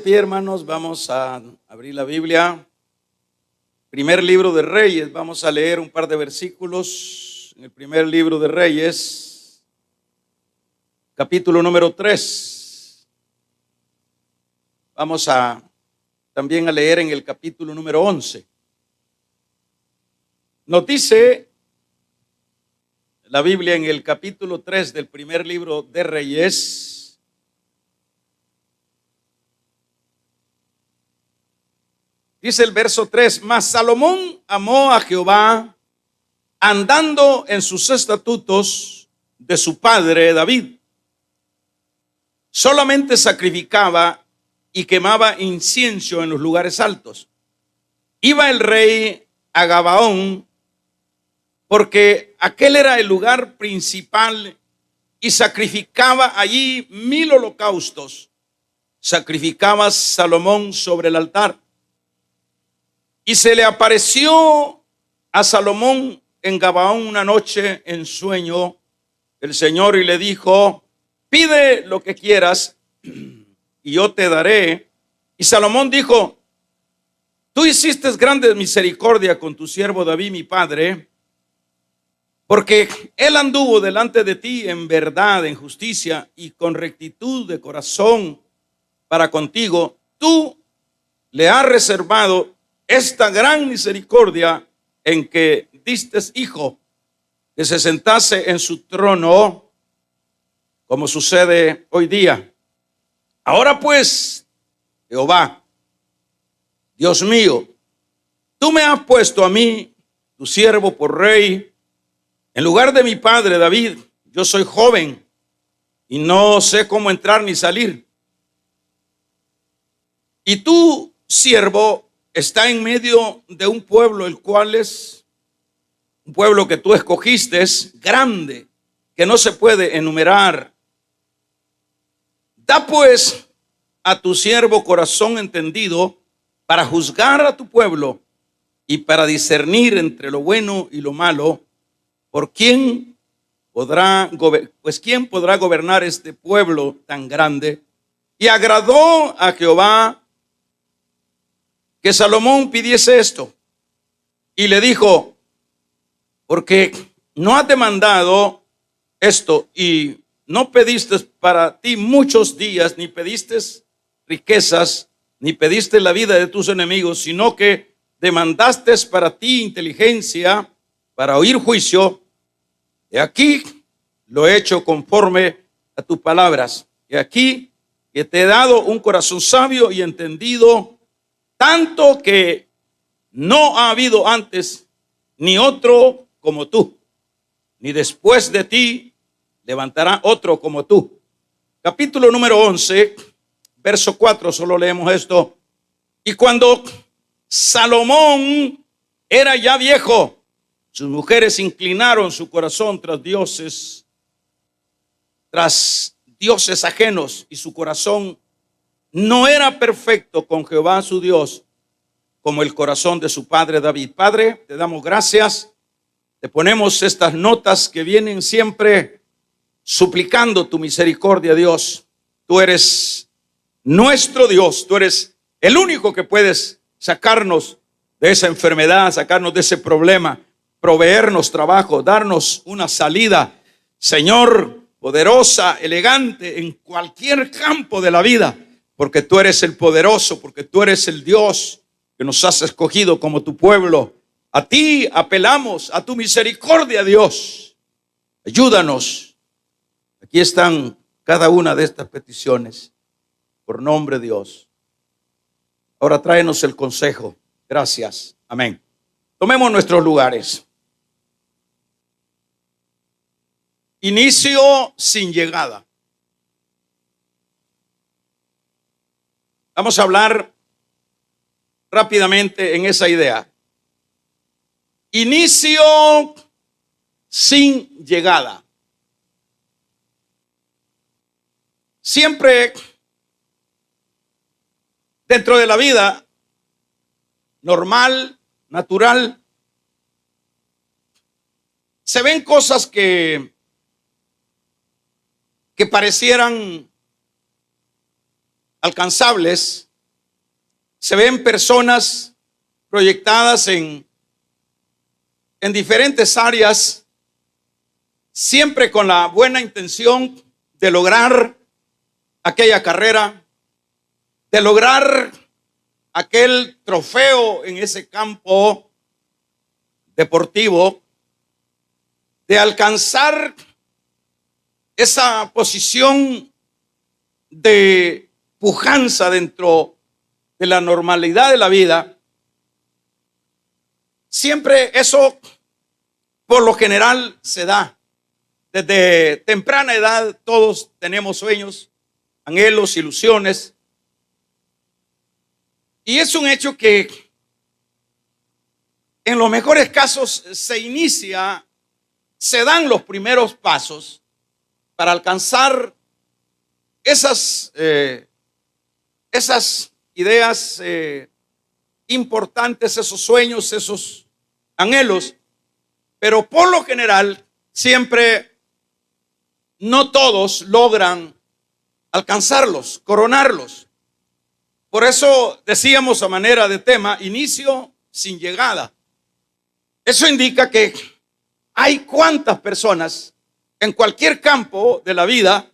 pie, hermanos, vamos a abrir la Biblia. Primer libro de Reyes, vamos a leer un par de versículos en el primer libro de Reyes, capítulo número 3. Vamos también a leer en el capítulo número 11. Nos dice la Biblia en el capítulo 3 del primer libro de Reyes. Dice el verso 3, mas Salomón amó a Jehová andando en sus estatutos de su padre David. Solamente sacrificaba y quemaba incienso en los lugares altos. Iba el rey a Gabaón, porque aquel era el lugar principal, y sacrificaba allí 1000 holocaustos. Sacrificaba Salomón sobre el altar. Y se le apareció a Salomón en Gabaón una noche en sueño el Señor y le dijo: pide lo que quieras y yo te daré. Y Salomón dijo: tú hiciste grande misericordia con tu siervo David mi padre, porque él anduvo delante de ti en verdad, en justicia y con rectitud de corazón para contigo. Tú le has reservado esta gran misericordia en que diste hijo que se sentase en su trono, como sucede hoy día. Ahora pues, Jehová, Dios mío, tú me has puesto a mí, tu siervo, por rey, en lugar de mi padre David. Yo soy joven y no sé cómo entrar ni salir. Y tú, siervo, está en medio de un pueblo, el cual es un pueblo que tú escogiste, es grande, que no se puede enumerar. Da pues a tu siervo corazón entendido para juzgar a tu pueblo y para discernir entre lo bueno y lo malo. ¿Quién podrá gobernar este pueblo tan grande? Y agradó a Jehová que Salomón pidiese esto, y le dijo: porque no has demandado esto y no pediste para ti muchos días, ni pediste riquezas, ni pediste la vida de tus enemigos, sino que demandaste para ti inteligencia para oír juicio. He aquí lo he hecho conforme a tus palabras. He aquí que te he dado un corazón sabio y entendido, tanto que no ha habido antes ni otro como tú, ni después de ti levantará otro como tú. Capítulo número 11, verso 4, solo leemos esto. Y cuando Salomón era ya viejo, sus mujeres inclinaron su corazón tras dioses ajenos, y su corazón no era perfecto con Jehová su Dios, como el corazón de su padre David. Padre, te damos gracias. Te ponemos estas notas que vienen siempre suplicando tu misericordia, Dios. Tú eres nuestro Dios. Tú eres el único que puedes sacarnos de esa enfermedad, sacarnos de ese problema, proveernos trabajo, darnos una salida, Señor, poderosa, elegante en cualquier campo de la vida. Porque tú eres el poderoso, porque tú eres el Dios que nos has escogido como tu pueblo. A ti apelamos, a tu misericordia, Dios. Ayúdanos. Aquí están cada una de estas peticiones, por nombre de Dios. Ahora tráenos el consejo. Gracias. Amén. Tomemos nuestros lugares. Inicio sin llegada. Vamos a hablar rápidamente en esa idea. Inicio sin llegada. Siempre dentro de la vida normal, natural, se ven cosas que parecieran alcanzables, se ven personas proyectadas en diferentes áreas, siempre con la buena intención de lograr aquella carrera, de lograr aquel trofeo en ese campo deportivo, de alcanzar esa posición de pujanza dentro de la normalidad de la vida. Siempre eso, por lo general, se da. Desde temprana edad todos tenemos sueños, anhelos, ilusiones. Y es un hecho que en los mejores casos se dan los primeros pasos para alcanzar esas ideas importantes, esos sueños, esos anhelos. Pero por lo general, siempre no todos logran alcanzarlos, coronarlos. Por eso decíamos a manera de tema, inicio sin llegada. Eso indica que hay cuantas personas en cualquier campo de la vida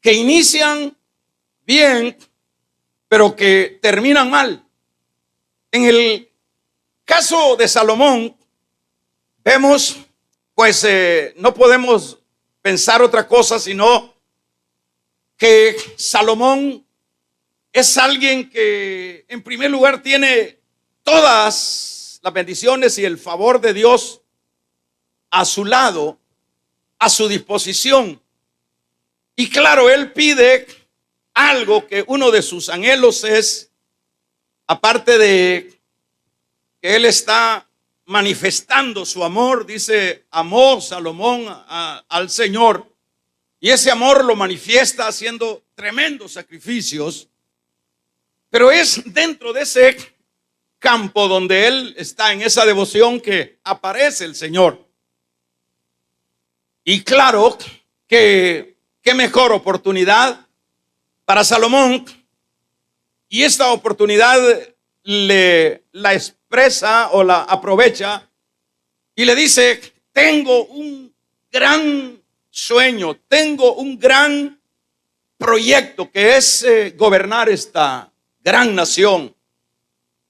que inician bien, pero que terminan mal. En el caso de Salomón, vemos, pues no podemos pensar otra cosa sino que Salomón es alguien que en primer lugar tiene todas las bendiciones y el favor de Dios a su lado, a su disposición. Y claro, él pide algo que uno de sus anhelos es, aparte de que él está manifestando su amor, dice, amó Salomón al Señor, y ese amor lo manifiesta haciendo tremendos sacrificios, pero es dentro de ese campo donde él está en esa devoción que aparece el Señor. Y claro que qué mejor oportunidad para Salomón, y esta oportunidad la expresa o la aprovecha y le dice, tengo un gran sueño, tengo un gran proyecto que es gobernar esta gran nación.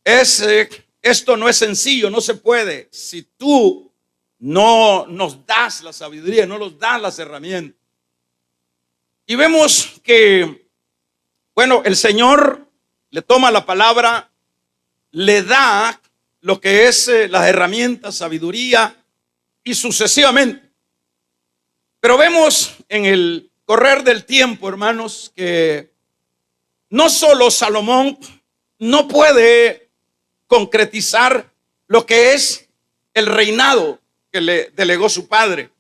Esto no es sencillo, no se puede si tú no nos das la sabiduría, no nos das las herramientas. Y vemos que, bueno, el Señor le toma la palabra, le da lo que es las herramientas, sabiduría y sucesivamente. Pero vemos en el correr del tiempo, hermanos, que no solo Salomón no puede concretizar lo que es el reinado que le delegó su padre,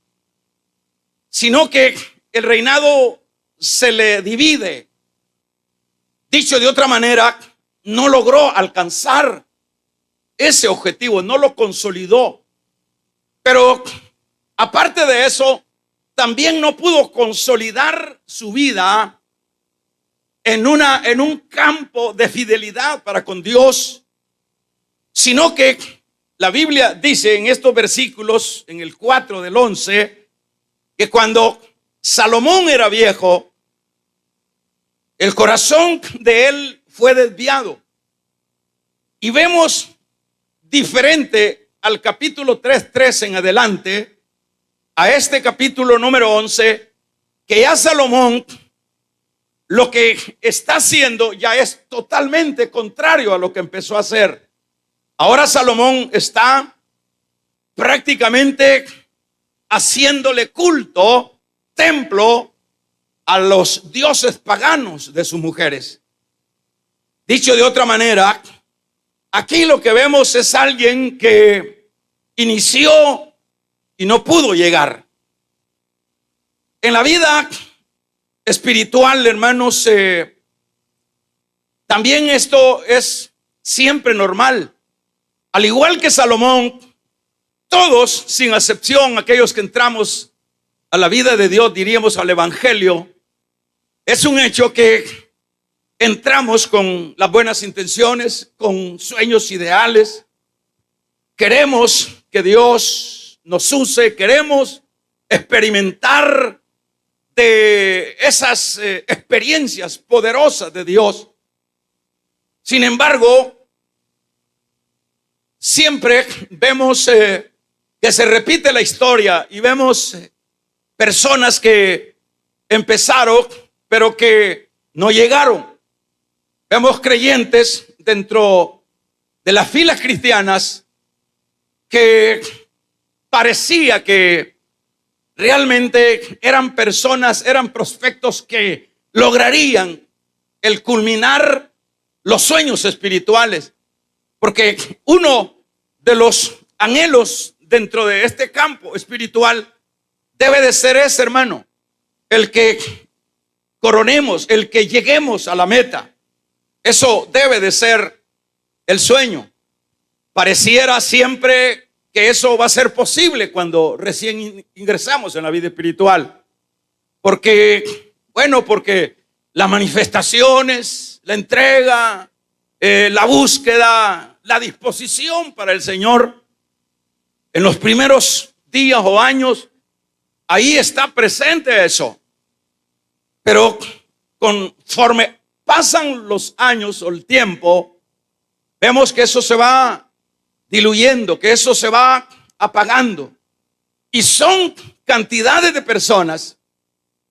sino que el reinado se le divide. Dicho de otra manera, no logró alcanzar ese objetivo, no lo consolidó. Pero aparte de eso, también no pudo consolidar su vida en un campo de fidelidad para con Dios, sino que la Biblia dice en estos versículos, en el 4 del 11, que cuando Salomón era viejo, el corazón de él fue desviado. Y vemos diferente al capítulo 3:3 en adelante, a este capítulo número 11, que ya Salomón lo que está haciendo ya es totalmente contrario a lo que empezó a hacer. Ahora Salomón está prácticamente haciéndole culto, templo, a los dioses paganos de sus mujeres. Dicho de otra manera, aquí lo que vemos es alguien que inició y no pudo llegar. En la vida espiritual, hermanos, también esto es siempre normal. Al igual que Salomón, todos, sin excepción, aquellos que entramos a la vida de Dios, diríamos al evangelio, es un hecho que entramos con las buenas intenciones, con sueños ideales. Queremos que Dios nos use, queremos experimentar de esas experiencias poderosas de Dios. Sin embargo, siempre vemos que se repite la historia y vemos personas que empezaron, pero que no llegaron. Vemos creyentes dentro de las filas cristianas que parecía que realmente eran personas, eran prospectos que lograrían el culminar los sueños espirituales. Porque uno de los anhelos dentro de este campo espiritual debe de ser ese, hermano, el que coronemos, el que lleguemos a la meta. Eso debe de ser el sueño. Pareciera siempre que eso va a ser posible cuando recién ingresamos en la vida espiritual. Porque las manifestaciones, la entrega, la búsqueda, la disposición para el Señor en los primeros días o años, ahí está presente eso. Pero conforme pasan los años o el tiempo, vemos que eso se va diluyendo, que eso se va apagando. Y son cantidades de personas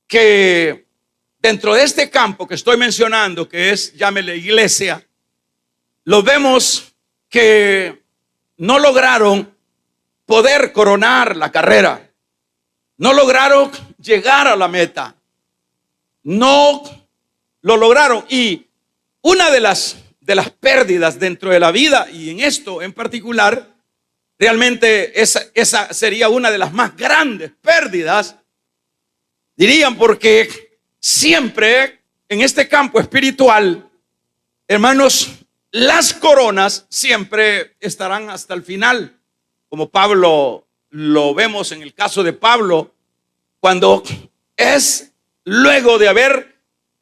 que dentro de este campo que estoy mencionando, que es, llámele iglesia, lo vemos que no lograron poder coronar la carrera, no lograron llegar a la meta, no lo lograron. Y una de las pérdidas dentro de la vida, y en esto en particular, realmente esa sería una de las más grandes pérdidas, dirían, porque siempre en este campo espiritual, hermanos, las coronas siempre estarán hasta el final. Como Pablo, lo vemos en el caso de Pablo, cuando es luego de haber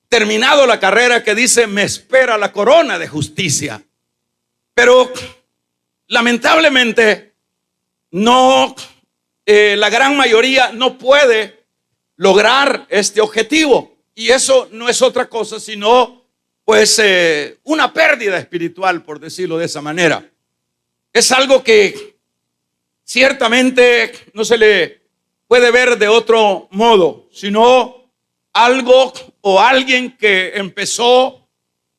terminado la carrera que dice: me espera la corona de justicia. Pero lamentablemente no, la gran mayoría no puede lograr este objetivo, y eso no es otra cosa sino una pérdida espiritual, por decirlo de esa manera. Es algo que ciertamente no se le puede ver de otro modo, sino algo o alguien que empezó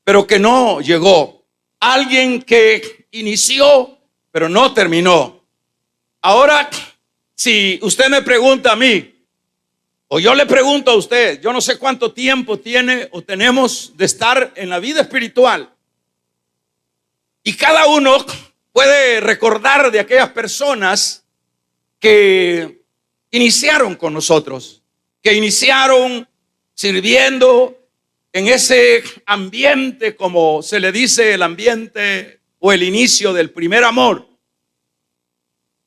pero que no llegó, alguien que inició pero no terminó. Ahora, si usted me pregunta a mí, o yo le pregunto a usted, yo no sé cuánto tiempo tiene o tenemos de estar en la vida espiritual, y cada uno puede recordar de aquellas personas que iniciaron con nosotros, que iniciaron sirviendo en ese ambiente, como se le dice, el ambiente o el inicio del primer amor.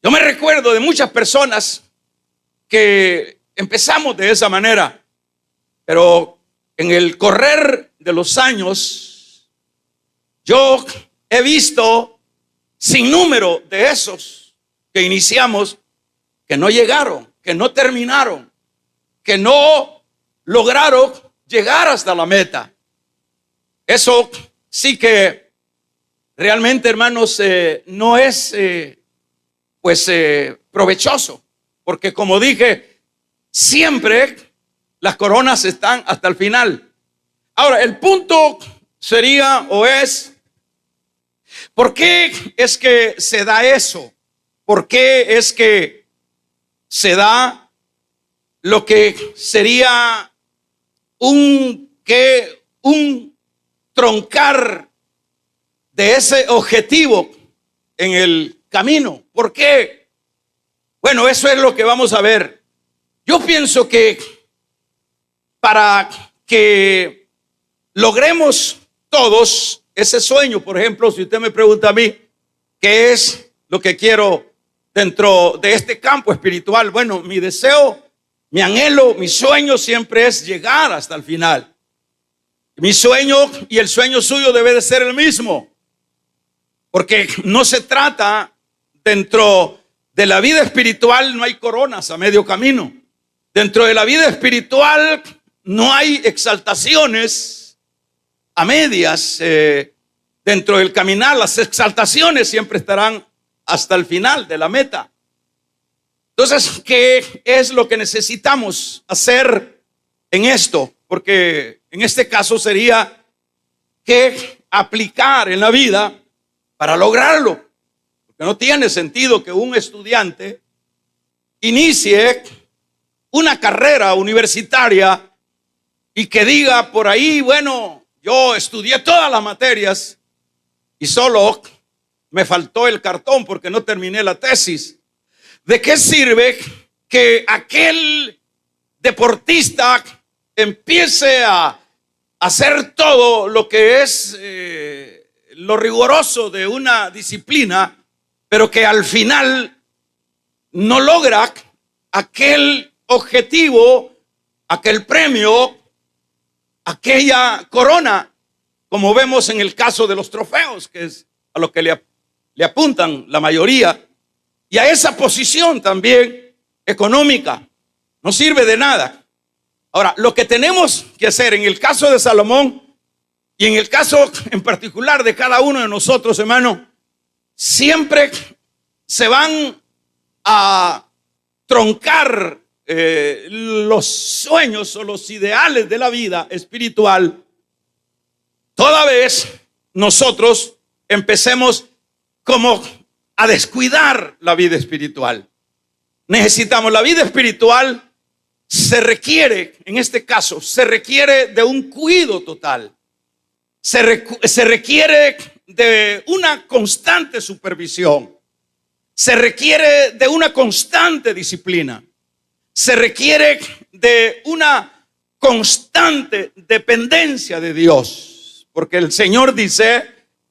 Yo me recuerdo de muchas personas que empezamos de esa manera, pero en el correr de los años, yo he visto sin número de esos que iniciamos, que no llegaron, que no terminaron, que no lograron llegar hasta la meta. Eso sí que realmente, hermanos, no es provechoso, porque como dije, siempre las coronas están hasta el final. Ahora, el punto sería o es: ¿por qué es que se da eso? ¿Por qué es que se da lo que sería un troncar de ese objetivo en el camino? ¿Por qué? Bueno, eso es lo que vamos a ver. Yo pienso que para que logremos todos ese sueño, por ejemplo, si usted me pregunta a mí, ¿qué es lo que quiero dentro de este campo espiritual? Bueno, mi deseo, mi anhelo, mi sueño siempre es llegar hasta el final. Mi sueño y el sueño suyo debe de ser el mismo, porque no se trata, dentro de la vida espiritual no hay coronas a medio camino. Dentro de la vida espiritual no hay exaltaciones a medias. Dentro del caminar, las exaltaciones siempre estarán hasta el final de la meta. Entonces, ¿qué es lo que necesitamos hacer en esto? Porque en este caso sería que aplicar en la vida para lograrlo. Porque no tiene sentido que un estudiante inicie una carrera universitaria y que diga por ahí, bueno, yo estudié todas las materias y solo me faltó el cartón porque no terminé la tesis. ¿De qué sirve que aquel deportista empiece a hacer todo lo que es lo riguroso de una disciplina, pero que al final no logra aquel objetivo, aquel premio, aquella corona, como vemos en el caso de los trofeos, que es a lo que le apuntan la mayoría, y a esa posición también económica? No sirve de nada. Ahora, lo que tenemos que hacer en el caso de Salomón y en el caso en particular de cada uno de nosotros, hermano, siempre se van a troncar los sueños o los ideales de la vida espiritual toda vez nosotros empecemos como a descuidar la vida espiritual. Necesitamos la vida espiritual. Se requiere, en este caso, se requiere de un cuidado total. Se requiere de una constante supervisión. Se requiere de una constante disciplina. Se requiere de una constante dependencia de Dios. Porque el Señor dice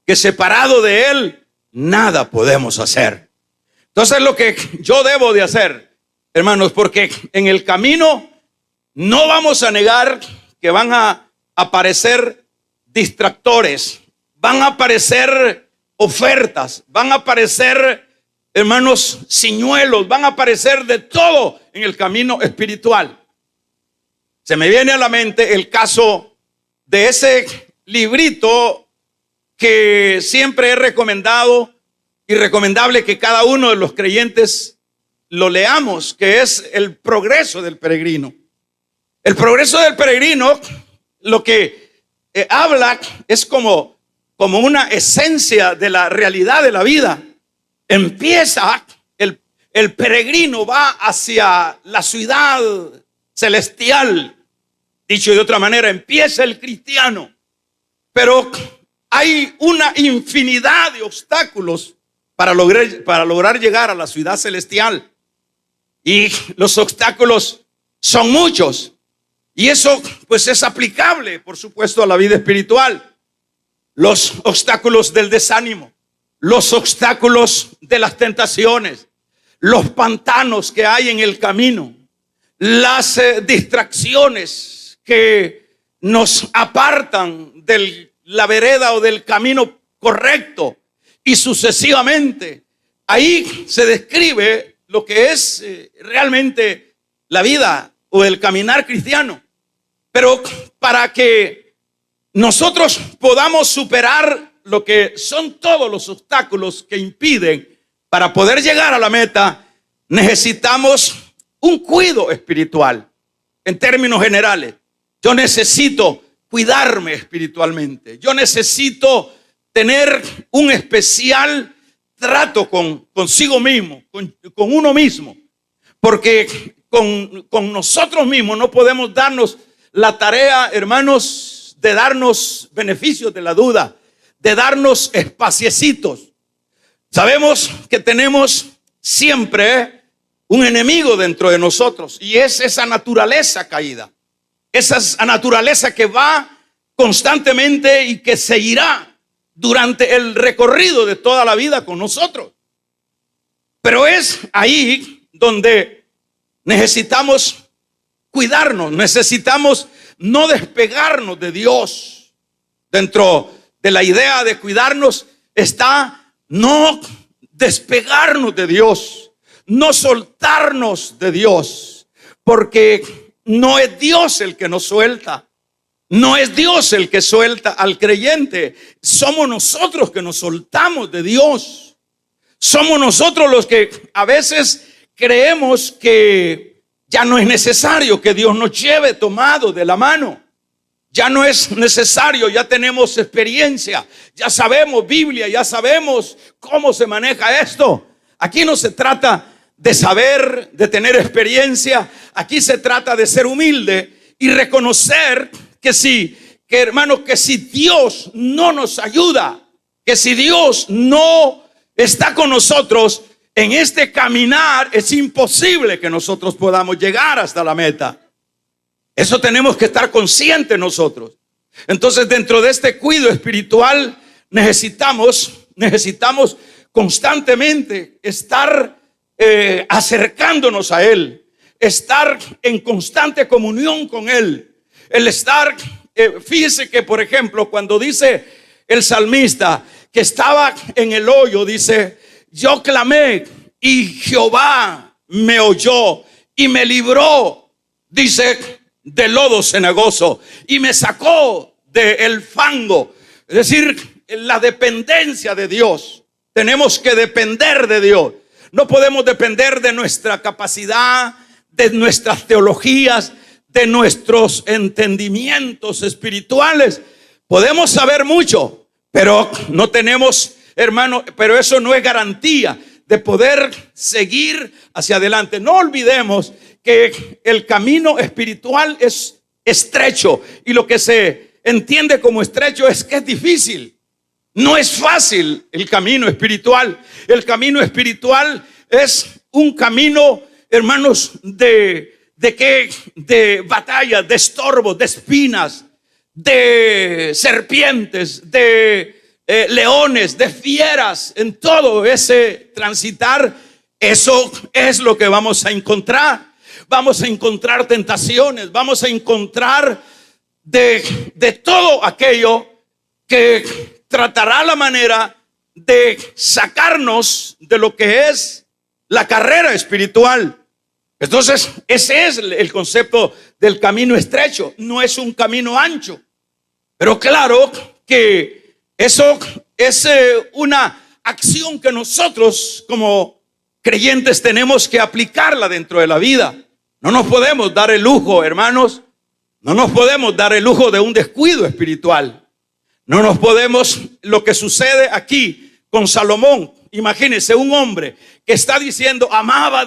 que separado de Él, nada podemos hacer. Entonces, lo que yo debo de hacer, hermanos, porque en el camino no vamos a negar que van a aparecer distractores, van a aparecer ofertas, van a aparecer, hermanos, señuelos, van a aparecer de todo en el camino espiritual. Se me viene a la mente el caso de ese librito que siempre he recomendado y recomendable que cada uno de los creyentes lo leamos, que es El progreso del peregrino. El progreso del peregrino, lo que habla es como una esencia de la realidad de la vida. Empieza, el peregrino va hacia la ciudad celestial. Dicho de otra manera, empieza el cristiano, pero hay una infinidad de obstáculos para lograr llegar a la ciudad celestial. Y los obstáculos son muchos. Y eso pues es aplicable, por supuesto, a la vida espiritual. Los obstáculos del desánimo, los obstáculos de las tentaciones, los pantanos que hay en el camino, las distracciones que nos apartan de la vereda o del camino correcto, y sucesivamente. Ahí se describe lo que es realmente la vida o el caminar cristiano. Pero para que nosotros podamos superar lo que son todos los obstáculos que impiden para poder llegar a la meta, necesitamos un cuidado espiritual. En términos generales, yo necesito cuidarme espiritualmente. Yo necesito tener un especial trato consigo mismo, con uno mismo. Porque con nosotros mismos no podemos darnos la tarea, hermanos, de darnos beneficios de la duda, de darnos espaciecitos. Sabemos que tenemos siempre un enemigo dentro de nosotros, y es esa naturaleza caída, esa naturaleza que va constantemente y que seguirá durante el recorrido de toda la vida con nosotros. Pero es ahí donde necesitamos cuidarnos, necesitamos no despegarnos de Dios. Dentro de la idea de cuidarnos está no despegarnos de Dios, no soltarnos de Dios, porque no es Dios el que nos suelta. No es Dios el que suelta al creyente. Somos nosotros que nos soltamos de Dios. Somos nosotros los que a veces creemos que ya no es necesario que Dios nos lleve tomado de la mano. Ya no es necesario, ya tenemos experiencia, ya sabemos Biblia, ya sabemos cómo se maneja esto. Aquí no se trata de saber, de tener experiencia. Aquí se trata de ser humilde y reconocer que hermano, que si Dios no nos ayuda, que si Dios no está con nosotros en este caminar, es imposible que nosotros podamos llegar hasta la meta. Eso tenemos que estar conscientes nosotros. Entonces, dentro de este cuidado espiritual, necesitamos constantemente estar acercándonos a Él, estar en constante comunión con Él. El estar, fíjese que por ejemplo, cuando dice el salmista que estaba en el hoyo, dice: yo clamé y Jehová me oyó y me libró, dice, del lodo cenagoso, y me sacó del fango. Es decir, la dependencia de Dios. Tenemos que depender de Dios. No podemos depender de nuestra capacidad, de nuestras teologías, de nuestros entendimientos espirituales. Podemos saber mucho, pero no tenemos, hermano, pero eso no es garantía de poder seguir hacia adelante. No olvidemos que el camino espiritual es estrecho, y lo que se entiende como estrecho es que es difícil. No es fácil el camino espiritual. El camino espiritual es un camino, hermanos, de batalla, de estorbos, de espinas, de serpientes, de leones, de fieras. En todo ese transitar, eso es lo que vamos a encontrar. Vamos a encontrar tentaciones, vamos a encontrar de todo aquello que tratará la manera de sacarnos de lo que es la carrera espiritual. Entonces, ese es el concepto del camino estrecho. No es un camino ancho. Pero claro que eso es una acción que nosotros como creyentes tenemos que aplicarla dentro de la vida. No nos podemos dar el lujo, hermanos, no nos podemos dar el lujo de un descuido espiritual. No nos podemos, lo que sucede aquí con Salomón. Imagínense un hombre que está diciendo amaba a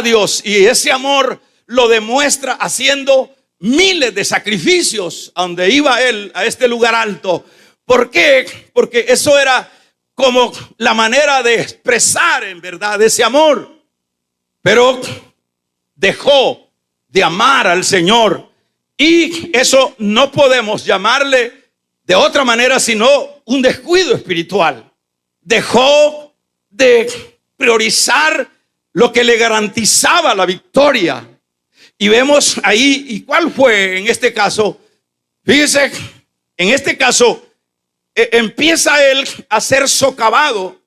Dios, y ese amor lo demuestra haciendo miles de sacrificios a donde iba él, a este lugar alto. ¿Por qué? Porque eso era como la manera de expresar en verdad ese amor. Pero dejó de amar al Señor, y eso no podemos llamarle de otra manera sino un descuido espiritual. Dejó de priorizar lo que le garantizaba la victoria. Y vemos ahí, ¿y cuál fue en este caso? Fíjese, en este caso empieza él a ser socavado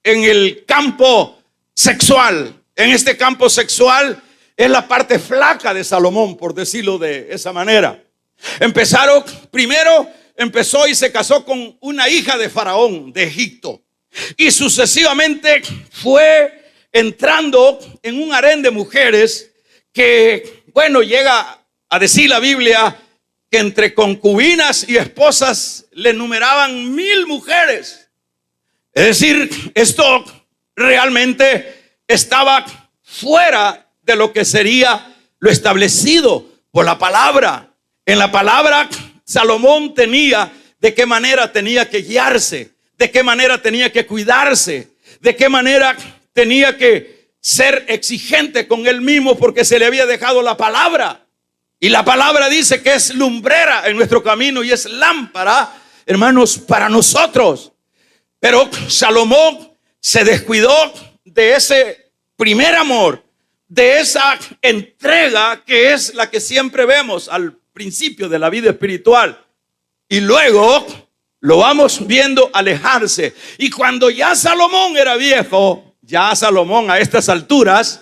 en el campo sexual. En este campo sexual es la parte flaca de Salomón, por decirlo de esa manera. Primero empezó y se casó con una hija de Faraón de Egipto, y sucesivamente fue entrando en un harén de mujeres que, bueno, llega a decir la Biblia que entre concubinas y esposas le numeraban 1000 mujeres. Es decir, esto realmente estaba fuera de lo que sería lo establecido por la palabra. En la palabra Salomón tenía de qué manera tenía que guiarse, de qué manera tenía que cuidarse, de qué manera tenía que ser exigente con él mismo, porque se le había dejado la palabra. Y la palabra dice que es lumbrera en nuestro camino y es lámpara, hermanos, para nosotros. Pero Salomón se descuidó de ese primer amor, de esa entrega que es la que siempre vemos al principios de la vida espiritual. Y luego lo vamos viendo alejarse. Y cuando ya Salomón era viejo, ya Salomón a estas alturas,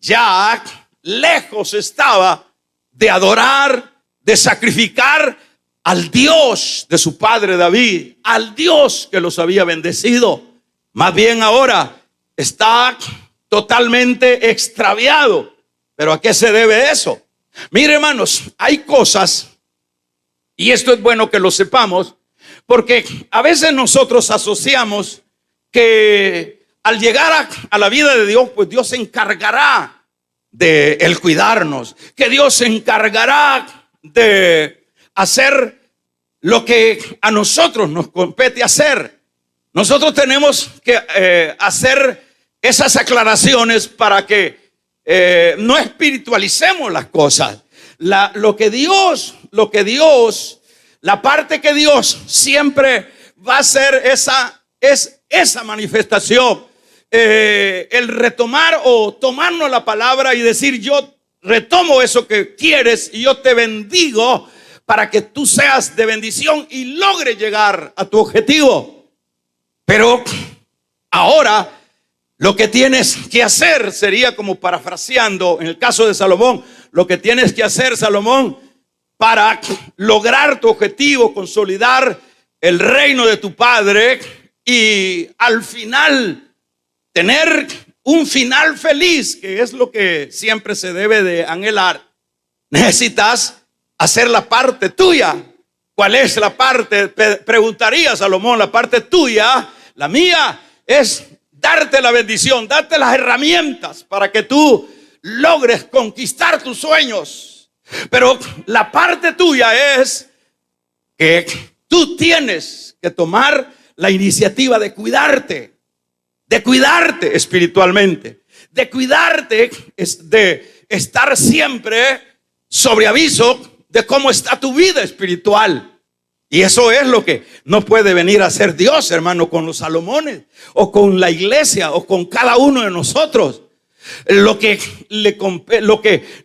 ya lejos estaba de adorar, de sacrificar al Dios de su padre David, al Dios que los había bendecido. Más bien ahora está totalmente extraviado. ¿Pero a qué se debe eso? Mire, hermanos, hay cosas, y esto es bueno que lo sepamos, porque a veces nosotros asociamos que al llegar a la vida de Dios, pues Dios se encargará de el cuidarnos, que Dios se encargará de hacer lo que a nosotros nos compete hacer. Nosotros tenemos que hacer esas aclaraciones para que no espiritualicemos las cosas. La parte que Dios siempre va a hacer es esa manifestación. El retomar o tomarnos la palabra y decir: yo retomo eso que quieres y yo te bendigo para que tú seas de bendición y logres llegar a tu objetivo. Pero ahora lo que tienes que hacer sería, como parafraseando en el caso de Salomón, lo que tienes que hacer, Salomón, para lograr tu objetivo, consolidar el reino de tu padre y al final tener un final feliz, que es lo que siempre se debe de anhelar. Necesitas hacer la parte tuya. ¿Cuál es la parte? Preguntaría Salomón. La parte tuya, la mía, es darte la bendición, darte las herramientas para que tú logres conquistar tus sueños. Pero la parte tuya es que tú tienes que tomar la iniciativa de cuidarte espiritualmente, de cuidarte, de estar siempre sobre aviso de cómo está tu vida espiritual. Y eso es lo que no puede venir a hacer Dios, hermano, con los Salomones o con la iglesia o con cada uno de nosotros. Lo que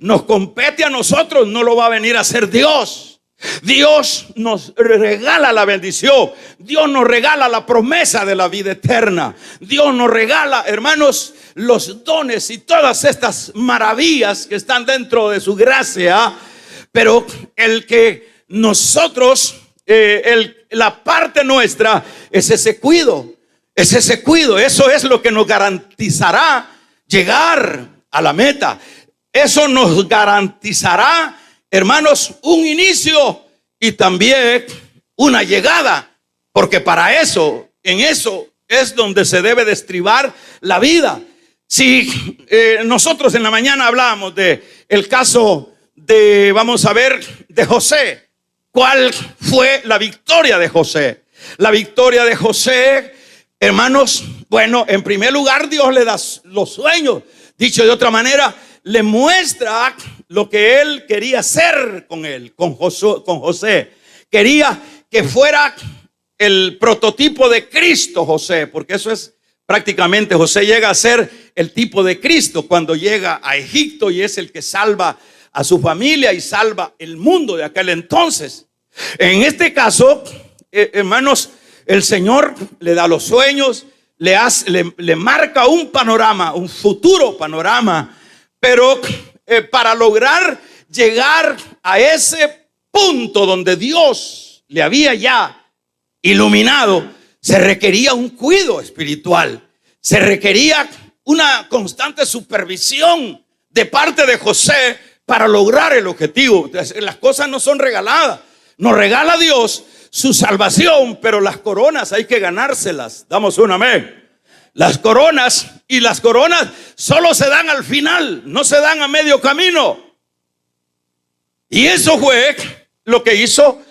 nos compete a nosotros no lo va a venir a hacer Dios. Dios nos regala la bendición. Dios nos regala la promesa de la vida eterna. Dios nos regala, hermanos, los dones y todas estas maravillas que están dentro de su gracia. Pero el que nosotros, la parte nuestra es ese cuido. Eso es lo que nos garantizará llegar a la meta. Eso nos garantizará, hermanos, un inicio y también una llegada, porque para eso, en eso es donde se debe de estribar la vida. Si nosotros en la mañana hablábamos de el caso de, vamos a ver, de José. ¿Cuál fue la victoria de José? La victoria de José, hermanos, bueno, en primer lugar Dios le da los sueños. Dicho de otra manera, le muestra lo que él quería hacer con José. Quería que fuera el prototipo de Cristo José, porque eso es prácticamente, José llega a ser el tipo de Cristo cuando llega a Egipto y es el que salva a su familia y salva el mundo de aquel entonces. En este caso, hermanos, el Señor le da los sueños, le marca un panorama, un futuro panorama, pero para lograr llegar a ese punto donde Dios le había ya iluminado, se requería un cuidado espiritual, se requería una constante supervisión de parte de José para lograr el objetivo. Las cosas no son regaladas. Nos regala Dios su salvación, pero las coronas hay que ganárselas. Damos un amén. Las coronas solo se dan al final, no se dan a medio camino. Y eso fue lo que hizo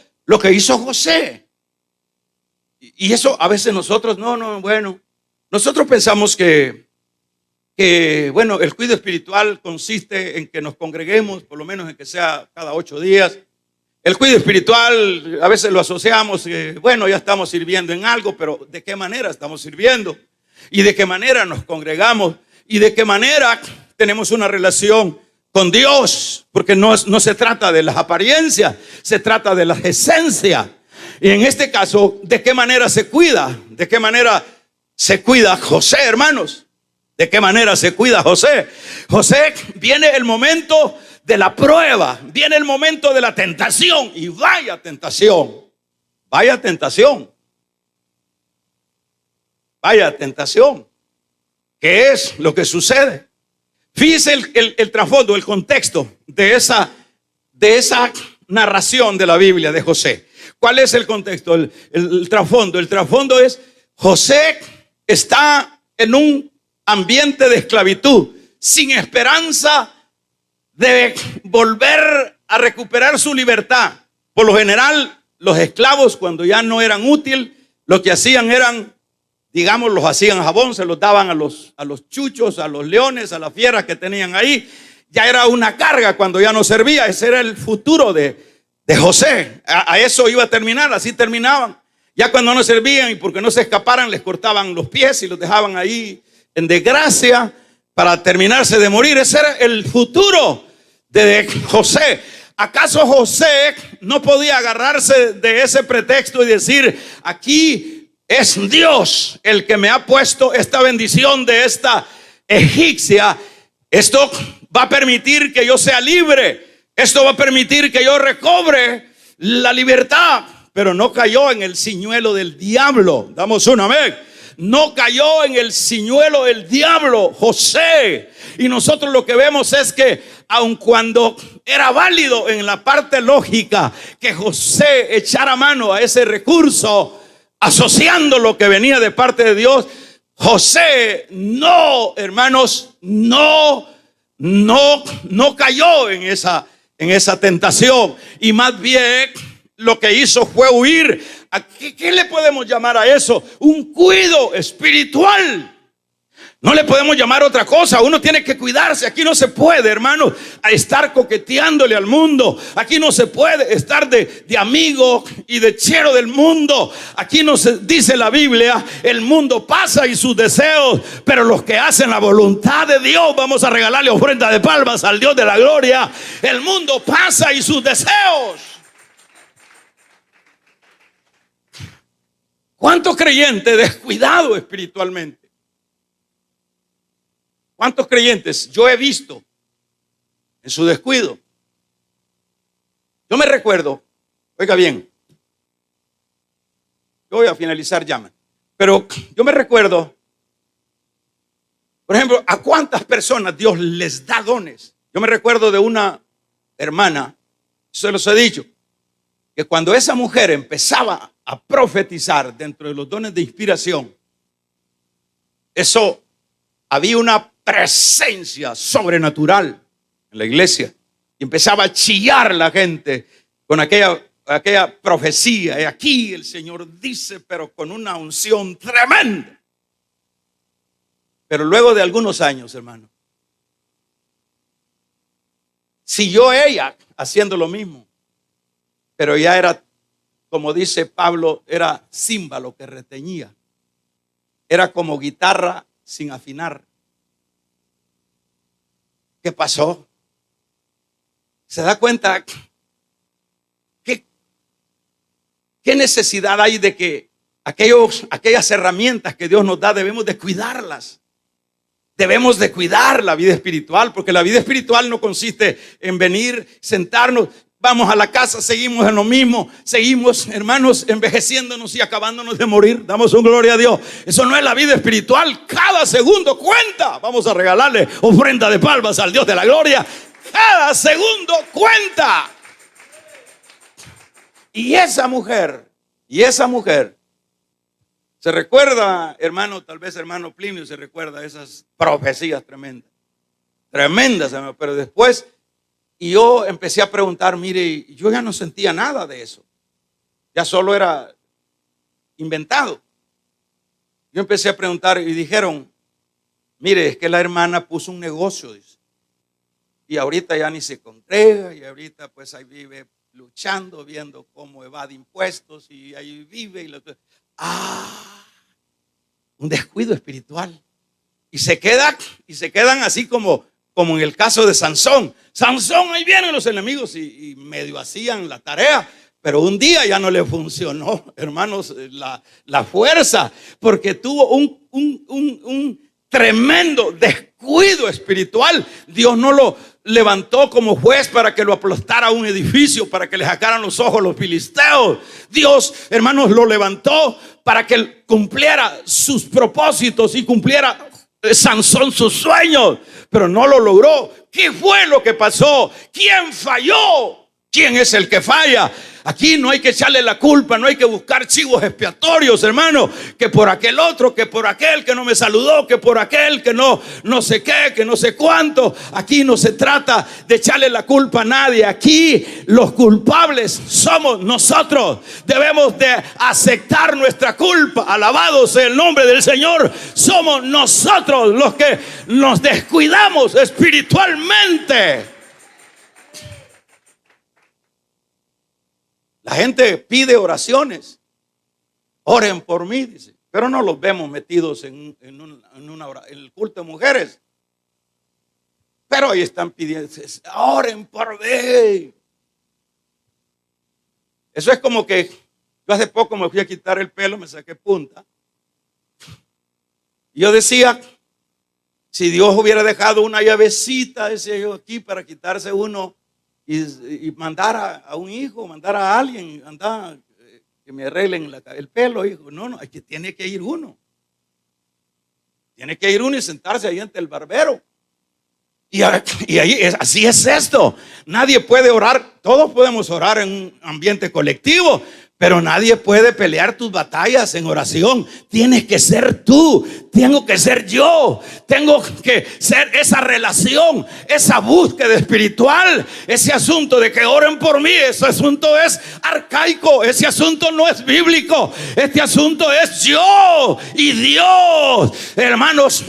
José. Y eso a veces nosotros nosotros pensamos que bueno, el cuidado espiritual consiste en que nos congreguemos, por lo menos en que sea cada 8 días. El cuidado espiritual a veces lo asociamos, bueno, ya estamos sirviendo en algo, pero ¿de qué manera estamos sirviendo? ¿Y de qué manera nos congregamos? ¿Y de qué manera tenemos una relación con Dios, porque no se trata de las apariencias, se trata de la esencia. Y en este caso, ¿de qué manera se cuida? ¿De qué manera se cuida José, hermanos? ¿De qué manera se cuida José? José, viene el momento de la prueba, viene el momento de la tentación, y vaya tentación, vaya tentación, vaya tentación. ¿Qué es lo que sucede? Fíjese el trasfondo, el contexto de esa narración de la Biblia de José. ¿Cuál es el contexto? El trasfondo. El trasfondo es: José está en un ambiente de esclavitud, sin esperanza de volver a recuperar su libertad. Por lo general, los esclavos, cuando ya no eran útiles, lo que hacían eran, digamos, los hacían jabón, se los daban a los chuchos, a los leones, a las fieras que tenían ahí. Ya era una carga cuando ya no servía. Ese era el futuro de José. A eso iba a terminar, así terminaban. Ya cuando no servían, y porque no se escaparan, les cortaban los pies y los dejaban ahí en desgracia para terminarse de morir. Ese era el futuro de José. ¿Acaso José no podía agarrarse de ese pretexto y decir: aquí es Dios el que me ha puesto esta bendición de esta egipcia? Esto va a permitir que yo sea libre. Esto va a permitir que yo recobre la libertad. Pero no cayó en el ciñuelo del diablo. Damos un amén. No cayó en el ciñuelo del diablo José. Y nosotros lo que vemos es que, aun cuando era válido en la parte lógica que José echara mano a ese recurso, asociando lo que venía de parte de Dios, José no, hermanos, no cayó en esa tentación. Y más bien lo que hizo fue huir. ¿Qué le podemos llamar a eso? Un cuidado espiritual. No le podemos llamar otra cosa. Uno tiene que cuidarse. Aquí no se puede, hermano, a estar coqueteándole al mundo. Aquí no se puede estar de amigo y de chero del mundo. Aquí no se dice la Biblia: el mundo pasa y sus deseos, pero los que hacen la voluntad de Dios, vamos a regalarle ofrenda de palmas al Dios de la gloria. El mundo pasa y sus deseos. ¿Cuántos creyentes descuidados espiritualmente? ¿Cuántos creyentes yo he visto en su descuido? Yo me recuerdo, oiga bien, yo voy a finalizar ya, pero yo me recuerdo, por ejemplo, a cuántas personas Dios les da dones. Yo me recuerdo de una hermana, se los he dicho, que cuando esa mujer empezaba a profetizar dentro de los dones de inspiración, eso, había una presencia sobrenatural en la iglesia, y empezaba a chillar la gente con aquella profecía. Y aquí el Señor dice, pero con una unción tremenda. Pero luego de algunos años, hermano, siguió ella haciendo lo mismo, pero ya era, como dice Pablo, era címbalo que reteñía. Era como guitarra sin afinar. ¿Qué pasó? ¿Se da cuenta qué necesidad hay de que aquellas herramientas que Dios nos da debemos de cuidarlas? Debemos de cuidar la vida espiritual, porque la vida espiritual no consiste en venir, sentarnos, vamos a la casa, seguimos en lo mismo, seguimos, hermanos, envejeciéndonos y acabándonos de morir. Damos un gloria a Dios. Eso no es la vida espiritual. Cada segundo cuenta. Vamos a regalarle ofrenda de palmas al Dios de la gloria. Cada segundo cuenta. Y esa mujer, se recuerda, hermano, tal vez hermano Plinio se recuerda esas profecías tremendas, hermano, pero después, y yo empecé a preguntar, mire, yo ya no sentía nada de eso, ya solo era inventado. Yo empecé a preguntar y dijeron, mire, es que la hermana puso un negocio, dice, y ahorita ya ni se congrega, y ahorita pues ahí vive luchando, viendo cómo evade impuestos, y ahí vive un descuido espiritual. Y se quedan así como como en el caso de Sansón. Sansón, ahí vienen los enemigos y medio hacían la tarea. Pero un día ya no le funcionó, hermanos, la fuerza, porque tuvo un tremendo descuido espiritual. Dios no lo levantó como juez para que lo aplastara a un edificio, para que le sacaran los ojos a los filisteos. Dios, hermanos, lo levantó para que él cumpliera sus propósitos y cumpliera Sansón sus sueños, pero no lo logró. ¿Qué fue lo que pasó? ¿Quién falló? ¿Quién es el que falla? Aquí no hay que echarle la culpa, no hay que buscar chivos expiatorios, hermano, que por aquel otro, que por aquel que no me saludó, que por aquel que no sé qué, que no sé cuánto. Aquí no se trata de echarle la culpa a nadie. Aquí los culpables somos nosotros. Debemos de aceptar nuestra culpa. Alabado sea el nombre del Señor. Somos nosotros los que nos descuidamos espiritualmente. La gente pide oraciones. Oren por mí, dice. Pero no los vemos metidos en el culto de mujeres. Pero ahí están pidiendo, oren por mí. Eso es como que yo hace poco me fui a quitar el pelo, me saqué punta. Y yo decía, si Dios hubiera dejado una llavecita, decía yo, aquí para quitarse uno y mandar a un hijo, mandar a alguien, andar, que me arreglen el pelo, hijo. No, aquí tiene que ir uno. Tiene que ir uno y sentarse ahí ante el barbero. Y ahí así es esto. Nadie puede orar, todos podemos orar en un ambiente colectivo, pero nadie puede pelear tus batallas en oración. Tienes que ser tú, tengo que ser yo, tengo que ser esa relación, esa búsqueda espiritual. Ese asunto de que oren por mí, ese asunto es arcaico, ese asunto no es bíblico. Este asunto es yo y Dios. Hermanos,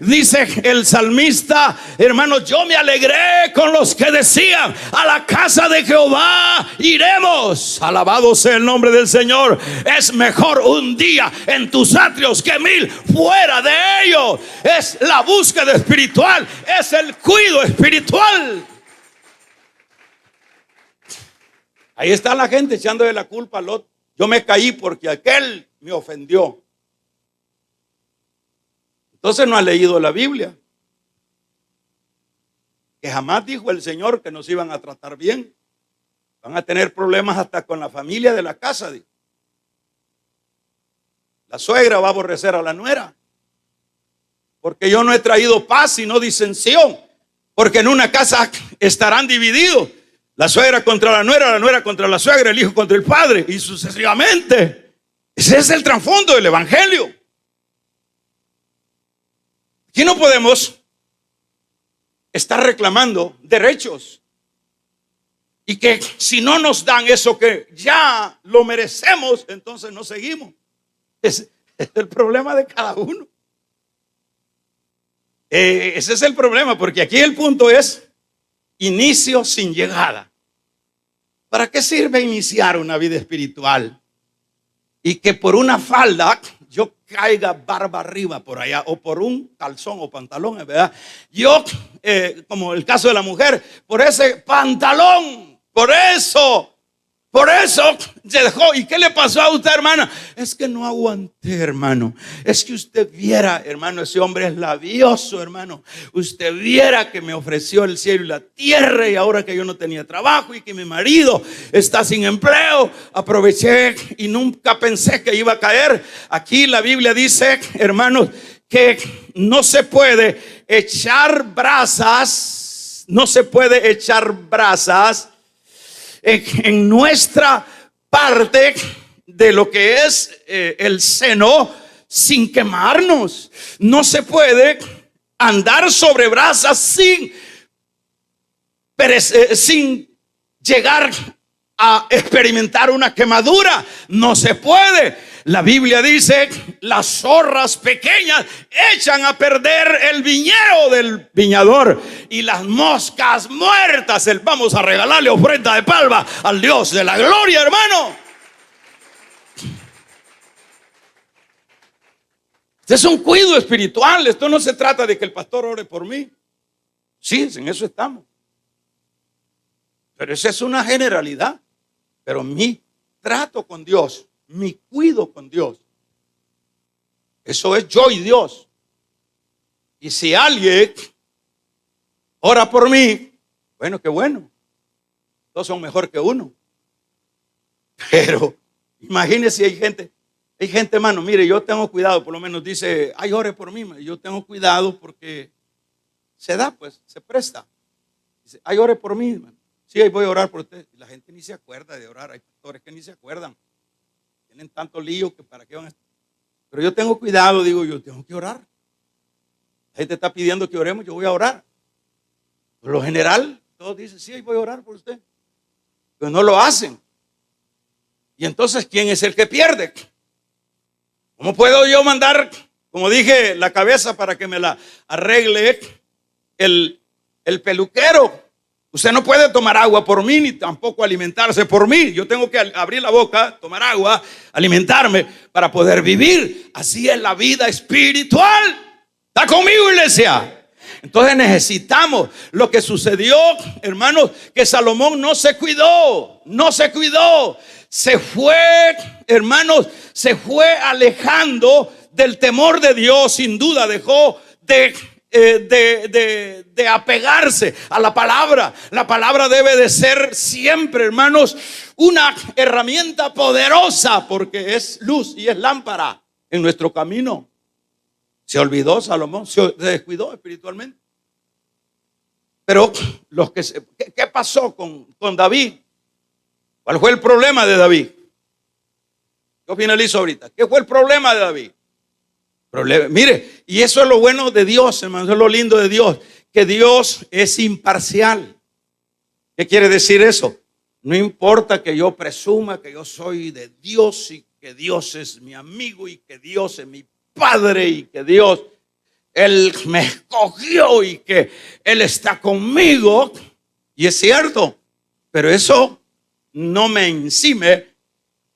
dice el salmista, hermanos, yo me alegré con los que decían, a la casa de Jehová iremos. Alabado sea el nombre del Señor. Es mejor un día en tus atrios que 1000 fuera de ellos. Es la búsqueda espiritual, es el cuidado espiritual. Ahí está la gente echándole la culpa al otro. Yo me caí porque aquel me ofendió. Entonces no ha leído la Biblia, que jamás dijo el Señor que nos iban a tratar bien. Van a tener problemas hasta con la familia de la casa. Dijo. La suegra va a aborrecer a la nuera, porque yo no he traído paz sino disensión, porque en una casa estarán divididos, la suegra contra la nuera contra la suegra, el hijo contra el padre, y sucesivamente. Ese es el trasfondo del evangelio. Aquí no podemos estar reclamando derechos y que si no nos dan eso que ya lo merecemos, entonces no seguimos. Es el problema de cada uno. Ese es el problema, porque aquí el punto es inicio sin llegada. ¿Para qué sirve iniciar una vida espiritual y que por una falda yo caiga barba arriba por allá, o por un calzón o pantalón, ¿verdad? Yo, como el caso de la mujer, por ese pantalón, por eso se dejó. ¿Y qué le pasó a usted, hermana? Es que no aguanté, hermano. Es que usted viera, hermano, ese hombre es labioso, hermano. Usted viera que me ofreció el cielo y la tierra, y ahora que yo no tenía trabajo y que mi marido está sin empleo, aproveché y nunca pensé que iba a caer. Aquí la Biblia dice, hermanos, que no se puede echar brasas, en nuestra parte de lo que es el seno sin quemarnos. No se puede andar sobre brasas sin llegar a experimentar una quemadura. No se puede. La Biblia dice, las zorras pequeñas echan a perder el viñedo del viñador, y las moscas muertas, vamos a regalarle ofrenda de palma al Dios de la gloria, hermano. Este es un cuidado espiritual. Esto no se trata de que el pastor ore por mí. Sí, en eso estamos. Pero esa es una generalidad. Pero mi trato con Dios, mi cuido con Dios, eso es yo y Dios. Y si alguien ora por mí, bueno, qué bueno. Todos son mejor que uno. Pero imagínese, hay gente, hermano, mire, yo tengo cuidado, por lo menos dice, ay, ore por mí. Yo tengo cuidado porque se da, pues, se presta. Dice, ay, ore por mí, hermano. Sí, ahí voy a orar por usted. Y la gente ni se acuerda de orar. Hay pastores que ni se acuerdan. Tienen tanto lío que para qué van a estar. Pero yo tengo cuidado, digo, yo tengo que orar. La gente está pidiendo que oremos, yo voy a orar. Por lo general, todos dicen, sí, ahí voy a orar por usted. Pero no lo hacen. Y entonces, ¿quién es el que pierde? ¿Cómo puedo yo mandar, como dije, la cabeza para que me la arregle el peluquero? Usted no puede tomar agua por mí, ni tampoco alimentarse por mí. Yo tengo que abrir la boca, tomar agua, alimentarme para poder vivir. Así es la vida espiritual. ¿Está conmigo, iglesia? Entonces necesitamos. Lo que sucedió, hermanos, que Salomón no se cuidó. Se fue, hermanos, se fue alejando del temor de Dios. Sin duda dejó de apegarse a la palabra. La palabra debe de ser siempre, hermanos, una herramienta poderosa, porque es luz y es lámpara en nuestro camino. Se olvidó Salomón, se descuidó espiritualmente. Pero ¿qué pasó con David? ¿Cuál fue el problema de David? Yo finalizo ahorita. ¿Qué fue el problema de David? Mire, y eso es lo bueno de Dios, hermano, eso es lo lindo de Dios, que Dios es imparcial. ¿Qué quiere decir eso? No importa que yo presuma que yo soy de Dios y que Dios es mi amigo y que Dios es mi Padre y que Dios, Él me escogió y que Él está conmigo. Y es cierto, pero eso no me encime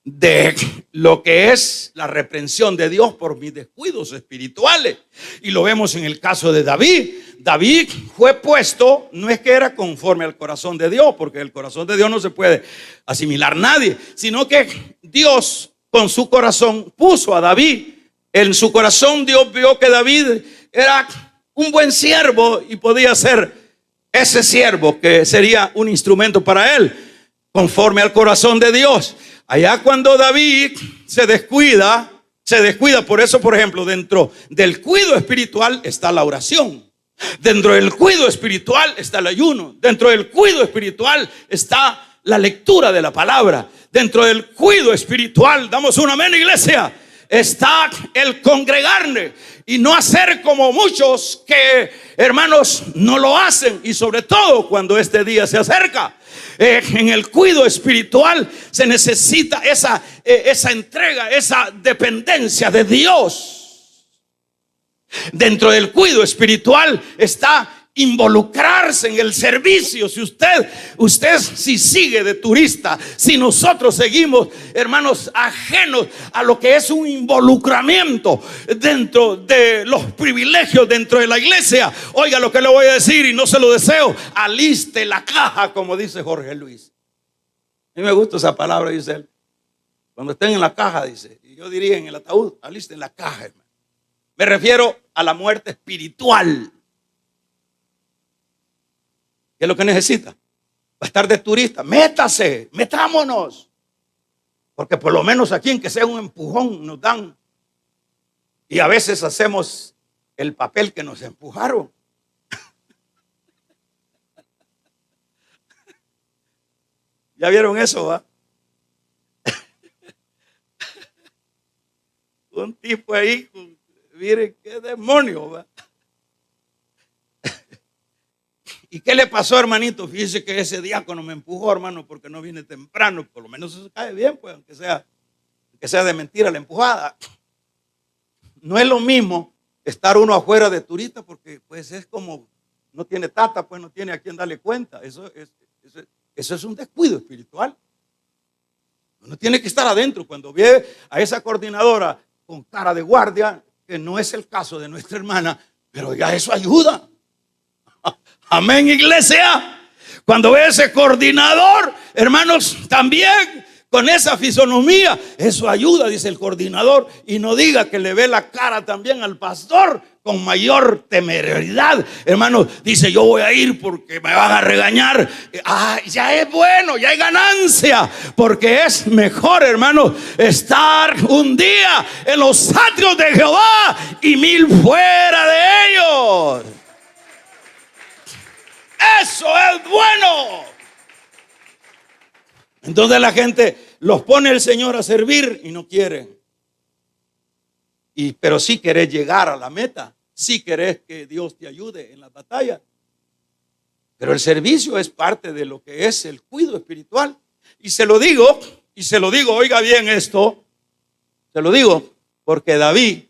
de lo que es la reprensión de Dios por mis descuidos espirituales. Y lo vemos en el caso de David. David fue puesto, no es que era conforme al corazón de Dios, porque el corazón de Dios no se puede asimilar nadie, sino que Dios con su corazón puso a David. En su corazón Dios vio que David era un buen siervo y podía ser ese siervo que sería un instrumento para él, conforme al corazón de Dios. Allá cuando David se descuida, por eso, por ejemplo, dentro del cuidado espiritual está la oración. Dentro del cuidado espiritual está el ayuno. Dentro del cuidado espiritual está la lectura de la palabra. Dentro del cuidado espiritual, damos un amén, iglesia, está el congregarnos y no hacer como muchos que, hermanos, no lo hacen. Y sobre todo cuando este día se acerca. En el cuidado espiritual se necesita esa entrega, esa dependencia de Dios. Dentro del cuidado espiritual está involucrarse en el servicio. Si usted si sigue de turista, si nosotros seguimos, hermanos, ajenos a lo que es un involucramiento dentro de los privilegios dentro de la iglesia, oiga lo que le voy a decir y no se lo deseo, aliste la caja, como dice Jorge Luis. A mí me gusta esa palabra, dice él. Cuando estén en la caja, dice, y yo diría en el ataúd, alisten la caja, hermano. Me refiero a la muerte espiritual. ¿Qué es lo que necesita? Va a estar de turista. Metámonos. Porque por lo menos aquí, en que sea un empujón, nos dan. Y a veces hacemos el papel que nos empujaron. ¿Ya vieron eso, va? Un tipo ahí, miren qué demonio, va. ¿Y qué le pasó, hermanito? Fíjese que ese diácono me empujó, hermano, porque no viene temprano. Por lo menos eso cae bien, pues, aunque sea de mentira la empujada. No es lo mismo estar uno afuera de turista, porque pues es como, no tiene tata, pues no tiene a quien darle cuenta. Eso es un descuido espiritual. Uno tiene que estar adentro. Cuando ve a esa coordinadora con cara de guardia, que no es el caso de nuestra hermana, pero ya eso ayuda. Amén, iglesia. Cuando ve ese coordinador, hermanos, también con esa fisonomía, eso ayuda, dice el coordinador. Y no diga que le ve la cara también al pastor con mayor temeridad. Hermanos, dice: yo voy a ir porque me van a regañar. Ya es bueno, ya hay ganancia, porque es mejor, hermanos, estar un día en los atrios de Jehová y 1000 fuera de ellos. Eso es bueno. Entonces la gente los pone el Señor a servir y no quieren. Pero sí querés llegar a la meta. Sí querés que Dios te ayude en la batalla. Pero el servicio es parte de lo que es el cuidado espiritual. Y se lo digo, oiga bien esto. Se lo digo porque David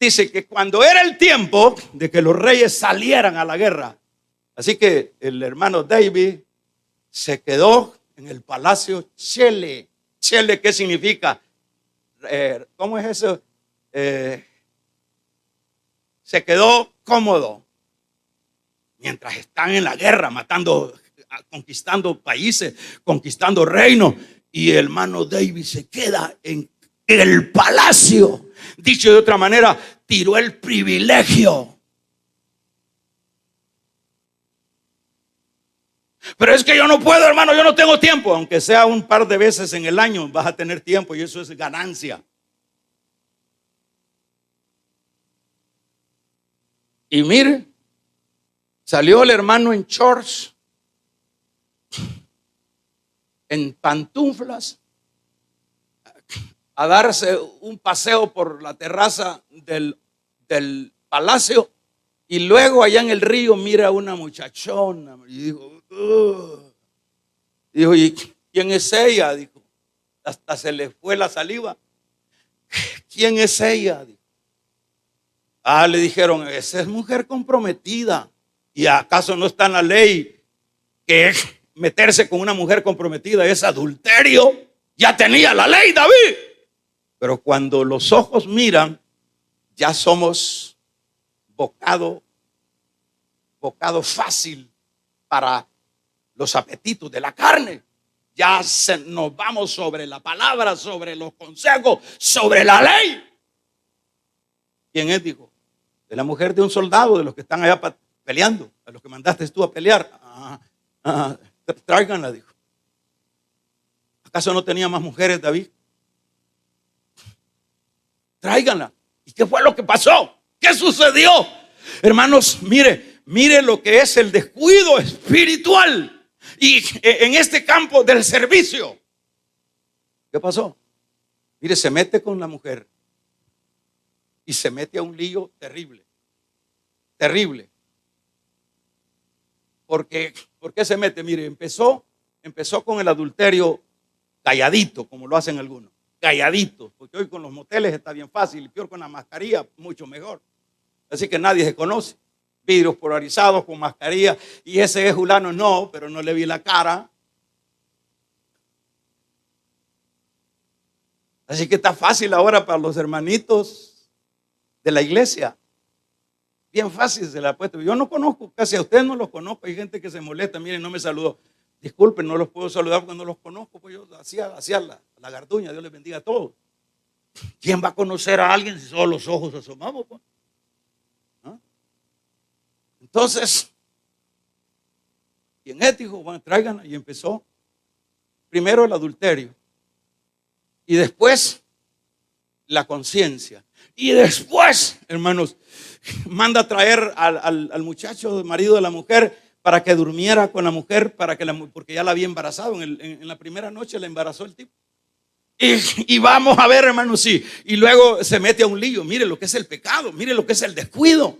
dice que cuando era el tiempo de que los reyes salieran a la guerra, así que el hermano David se quedó en el palacio Chele. Chele, ¿qué significa? ¿Cómo es eso? Se quedó cómodo mientras están en la guerra, matando, conquistando países, conquistando reinos. Y el hermano David se queda en el palacio. Dicho de otra manera, tiró el privilegio. Pero es que yo no puedo, hermano, yo no tengo tiempo. Aunque sea un par de veces en el año, vas a tener tiempo y eso es ganancia. Y mire, salió el hermano en shorts, en pantuflas, a darse un paseo por la terraza del palacio. Y luego allá en el río mira a una muchachona y dijo: dijo, ¿y quién es ella? Dijo, hasta se le fue la saliva. ¿Quién es ella? Dijo. Le dijeron: esa es mujer comprometida. ¿Y acaso no está en la ley que meterse con una mujer comprometida es adulterio? Ya tenía la ley David. Pero cuando los ojos miran, ya somos bocado fácil para los apetitos de la carne. Ya nos vamos sobre la palabra, sobre los consejos, sobre la ley. ¿Quién es? Dijo: de la mujer de un soldado, de los que están allá peleando, a los que mandaste tú a pelear. Tráiganla, dijo. ¿Acaso no tenía más mujeres, David? Tráiganla. ¿Y qué fue lo que pasó? ¿Qué sucedió? Hermanos, mire lo que es el descuido espiritual y en este campo del servicio. ¿Qué pasó? Mire, se mete con la mujer y se mete a un lío terrible. Terrible. ¿Por qué se mete? Mire, empezó con el adulterio calladito, como lo hacen algunos. Calladito, porque hoy con los moteles está bien fácil, y peor con la mascarilla, mucho mejor. Así que nadie se conoce. Vidrios polarizados con mascarilla. Y ese es fulano, no, pero no le vi la cara. Así que está fácil ahora para los hermanitos de la iglesia. Bien fácil se la ha puesto. Yo no conozco, casi a ustedes no los conozco. Hay gente que se molesta, miren, no me saludó. Disculpen, no los puedo saludar porque no los conozco. Pues yo hacía la garduña. Dios les bendiga a todos. ¿Quién va a conocer a alguien si solo los ojos asomamos? Pues? ¿Ah? Entonces, ¿quién es? Dijo: bueno, tráiganla. Y empezó primero el adulterio. Y después la conciencia. Y después, hermanos, manda a traer al muchacho, marido de la mujer, para que durmiera con la mujer, porque ya la había embarazado. En la primera noche la embarazó el tipo. Y vamos a ver, hermanos, sí. Y luego se mete a un lío. Mire lo que es el pecado, mire lo que es el descuido.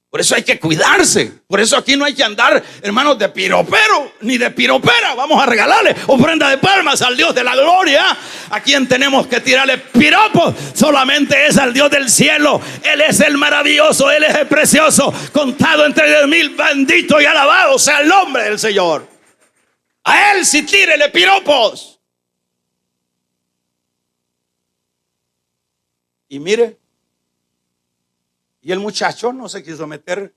Por eso hay que cuidarse. Por eso aquí no hay que andar, hermanos, de piropero ni de piropera. Vamos a regalarle ofrenda de palmas al Dios de la gloria. A quien tenemos que tirarle piropos solamente es al Dios del cielo. Él es el maravilloso, Él es el precioso, contado entre 10,000. Bendito y alabado sea el nombre del Señor. A Él sí tírele piropos. Y mire, y el muchacho no se quiso meter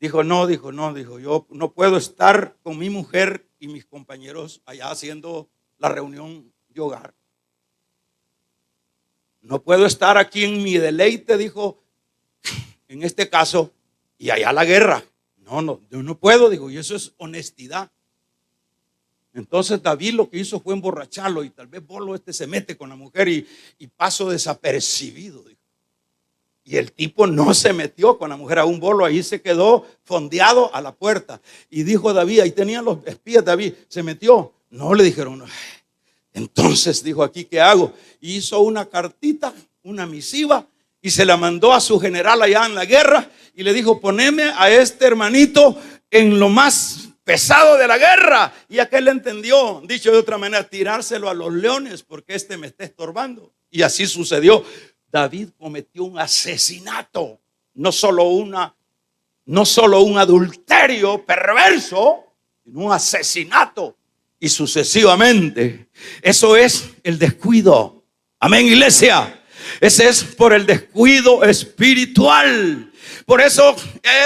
dijo, no, dijo, yo no puedo estar con mi mujer y mis compañeros allá haciendo la reunión de hogar. No puedo estar aquí en mi deleite, dijo, en este caso, y allá la guerra. No, yo no puedo, dijo, y eso es honestidad. Entonces David lo que hizo fue emborracharlo, y tal vez Bolo se mete con la mujer y paso desapercibido, dijo. Y el tipo no se metió con la mujer a un Bolo, ahí se quedó fondeado a la puerta. Y dijo David, ahí tenían los espías, David, se metió. No, le dijeron, no. Entonces dijo, aquí, ¿qué hago? Y hizo una cartita, una misiva, y se la mandó a su general allá en la guerra, y le dijo, poneme a este hermanito en lo más pesado de la guerra. Y aquel le entendió, dicho de otra manera, tirárselo a los leones, porque me está estorbando. Y así sucedió. David cometió un asesinato, no solo un adulterio perverso, sino un asesinato, y sucesivamente. Eso es el descuido. Amén, iglesia. Ese es por el descuido espiritual. Por eso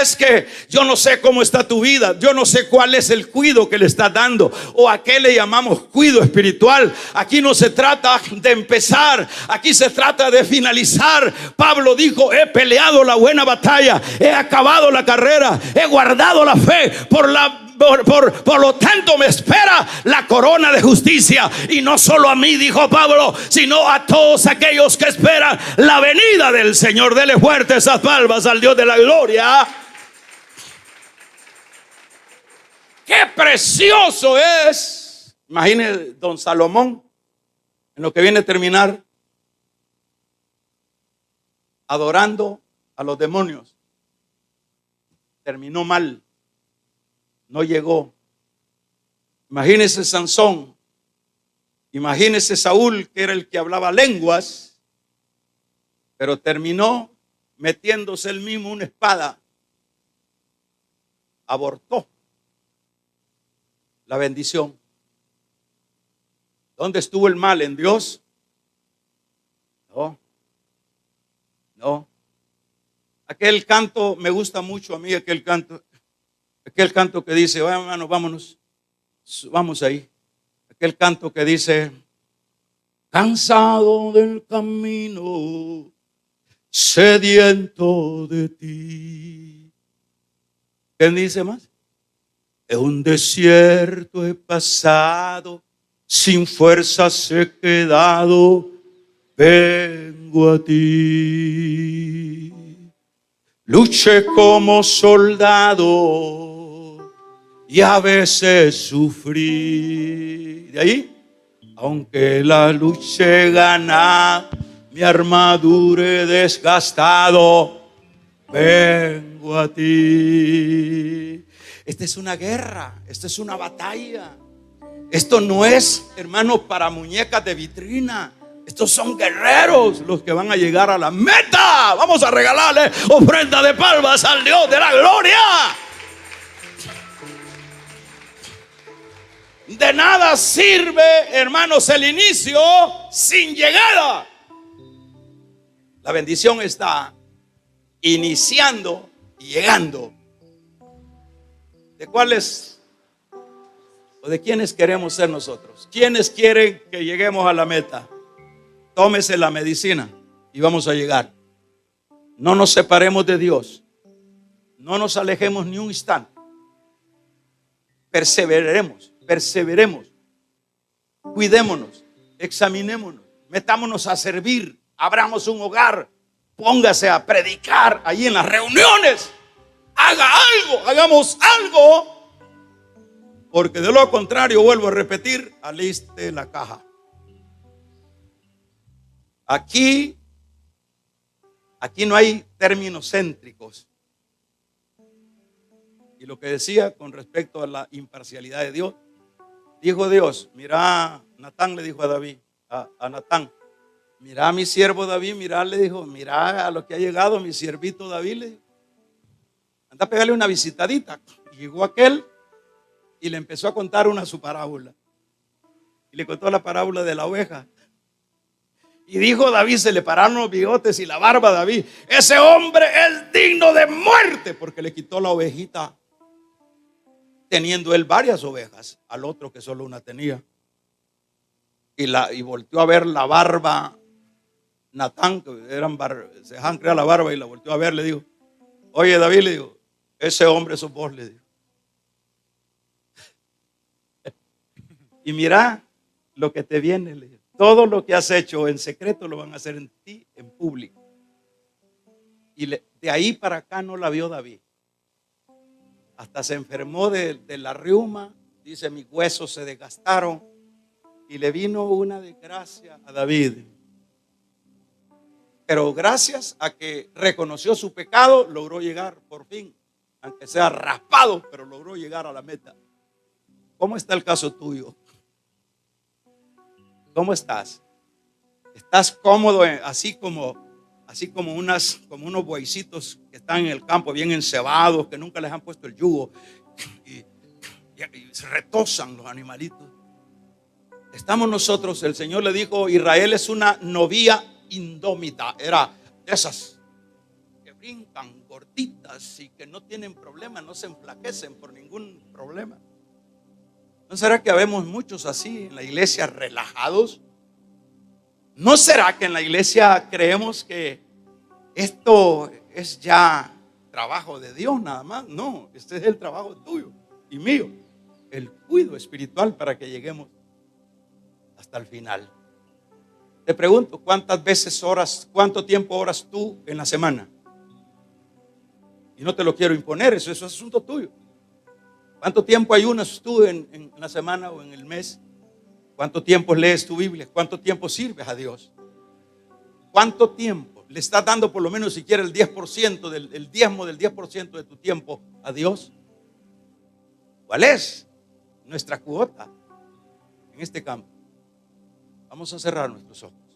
es que yo no sé cómo está tu vida, yo no sé cuál es el cuido que le estás dando, o a qué le llamamos cuido espiritual. Aquí no se trata de empezar, aquí se trata de finalizar. Pablo dijo, he peleado la buena batalla, he acabado la carrera, he guardado la fe, por lo tanto me espera la corona de justicia. Y no solo a mí, dijo Pablo, sino a todos aquellos que esperan la venida del Señor. Dele fuerte esas palmas al Dios de la gloria. Qué precioso es. Imagine don Salomón, en lo que viene a terminar, adorando a los demonios. Terminó mal. No llegó. Imagínese Sansón. Imagínese Saúl, que era el que hablaba lenguas, pero terminó metiéndose él mismo una espada. Abortó la bendición. ¿Dónde estuvo el mal? ¿En Dios? No. Aquel canto me gusta mucho a mí, aquel canto que dice, bueno, hermano, vámonos, vamos ahí. Aquel canto que dice, cansado del camino, sediento de ti. ¿Quién dice más? En un desierto he pasado, sin fuerzas he quedado, vengo a ti. Luché como soldado y a veces sufrí. De ahí, aunque la lucha he ganado, mi armadura he desgastado, vengo a ti. Esta es una guerra, esta es una batalla. Esto no es, hermano, para muñecas de vitrina. Estos son guerreros los que van a llegar a la meta. Vamos a regalarle ofrenda de palmas al Dios de la gloria. De nada sirve, hermanos, el inicio sin llegada. La bendición está iniciando y llegando. ¿De cuáles o de quiénes queremos ser nosotros? ¿Quiénes quieren que lleguemos a la meta? Tómese la medicina y vamos a llegar. No nos separemos de Dios. No nos alejemos ni un instante. Perseveremos. Cuidémonos, examinémonos, metámonos a servir, abramos un hogar, póngase a predicar allí en las reuniones. Haga algo, hagamos algo, porque de lo contrario, vuelvo a repetir, aliste la caja. Aquí no hay términos céntricos. Y lo que decía con respecto a la imparcialidad de Dios, dijo Dios, mira, Natán le dijo a David, a Natán, mira a mi siervo David, mira, le dijo, mira a lo que ha llegado mi siervito David, le dijo, anda a pegarle una visitadita. Y llegó aquel y le empezó a contar su parábola. Y le contó la parábola de la oveja. Y dijo David, se le pararon los bigotes y la barba a David: ese hombre es digno de muerte, porque le quitó la ovejita, teniendo él varias ovejas, al otro que solo una tenía. Y volteó a ver la barba, Natán, que se dejaban crear la barba, y la volteó a ver, le dijo: oye David, le dijo, ese hombre sos vos, le dijo. Y mira lo que te viene, le dijo. Todo lo que has hecho en secreto lo van a hacer en ti, en público. Y de ahí para acá no la vio David. Hasta se enfermó de la reuma. Dice: mis huesos se desgastaron. Y le vino una desgracia a David. Pero gracias a que reconoció su pecado, logró llegar por fin, aunque sea raspado, pero logró llegar a la meta. ¿Cómo está el caso tuyo? ¿Cómo estás? ¿Estás cómodo, así como unos bueycitos que están en el campo bien encebados, que nunca les han puesto el yugo y se retozan los animalitos? Estamos nosotros. El Señor le dijo: Israel es una novía indómita. Era de esas que brincan gorditas y que no tienen problema, no se enflaquecen por ningún problema. ¿No será que habemos muchos así en la iglesia, relajados? ¿No será que en la iglesia creemos que esto es ya trabajo de Dios nada más? No, este es el trabajo tuyo y mío, el cuidado espiritual para que lleguemos hasta el final. Te pregunto, ¿cuántas veces oras, cuánto tiempo oras tú en la semana? Y no te lo quiero imponer, eso es asunto tuyo. ¿Cuánto tiempo ayunas tú en la semana o en el mes? ¿Cuánto tiempo lees tu Biblia? ¿Cuánto tiempo sirves a Dios? ¿Cuánto tiempo le estás dando por lo menos siquiera el 10% el diezmo del 10% de tu tiempo a Dios? ¿Cuál es nuestra cuota en este campo? Vamos a cerrar nuestros ojos.